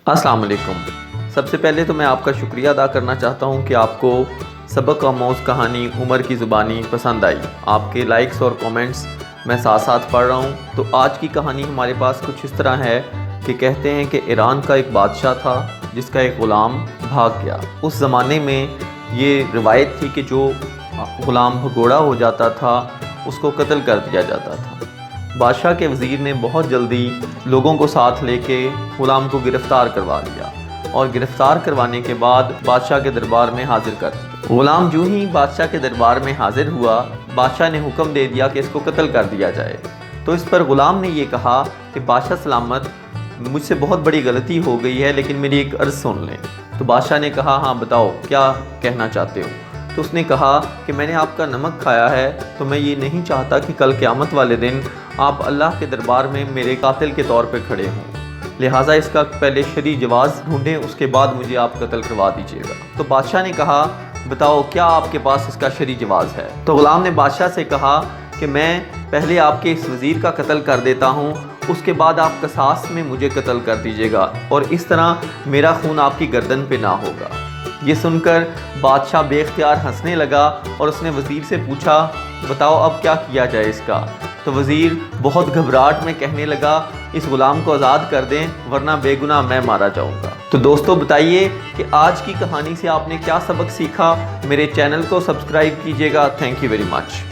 अस्सलाम वालेकुम। सबसे पहले तो मैं आपका शुक्रिया अदा करना चाहता हूँ कि आपको सबक आमोज़ कहानी उमर की ज़ुबानी पसंद आई। आपके लाइक्स और कमेंट्स मैं साथ साथ पढ़ रहा हूँ। तो आज की कहानी हमारे पास कुछ इस तरह है कि कहते हैं कि ईरान का एक बादशाह था जिसका एक ग़ुलाम भाग गया। उस ज़माने में ये रिवायत थी कि जो ग़ुलाम भगोड़ा हो जाता था उसको कत्ल कर दिया जाता था। बादशाह के वज़ीर ने बहुत जल्दी लोगों को साथ लेके ग़ुलाम को गिरफ़्तार करवा लिया और गिरफ़्तार करवाने के बाद बादशाह के दरबार में हाज़िर कर दिया। ग़ुलाम जो ही बादशाह के दरबार में हाज़िर हुआ, बादशाह ने हुक्म दे दिया कि इसको कत्ल कर दिया जाए। तो इस पर ग़ुलाम ने ये कहा कि बादशाह सलामत, मुझसे बहुत बड़ी गलती हो गई है, लेकिन मेरी एक अर्ज़ सुन लें। तो बादशाह ने कहा, हाँ बताओ क्या कहना चाहते हो। तो उसने कहा कि मैंने आपका नमक खाया है, तो मैं ये नहीं चाहता कि कल क़यामत वाले दिन आप अल्लाह के दरबार में मेरे कातिल के तौर पे खड़े हों, लिहाजा इसका पहले शरई जवाज़ ढूंढें, उसके बाद मुझे आप कत्ल करवा दीजिएगा। तो बादशाह ने कहा, बताओ क्या आपके पास इसका शरई जवाज़ है। तो ग़ुलाम ने बादशाह से कहा कि मैं पहले आपके इस वज़ीर का कत्ल कर देता हूँ, उसके बाद आप क़सास में मुझे कत्ल कर दीजिएगा और इस तरह मेरा खून आपकी गर्दन पे ना होगा। ये सुनकर बादशाह बेख्तियार हंसने लगा और उसने वज़ीर से पूछा, बताओ अब क्या किया जाए इसका। तो वज़ीर बहुत घबराहट में कहने लगा, इस ग़ुलाम को आज़ाद कर दें वरना बेगुनाह मैं मारा जाऊंगा। तो दोस्तों बताइए कि आज की कहानी से आपने क्या सबक सीखा। मेरे चैनल को सब्सक्राइब कीजिएगा। Thank you very much.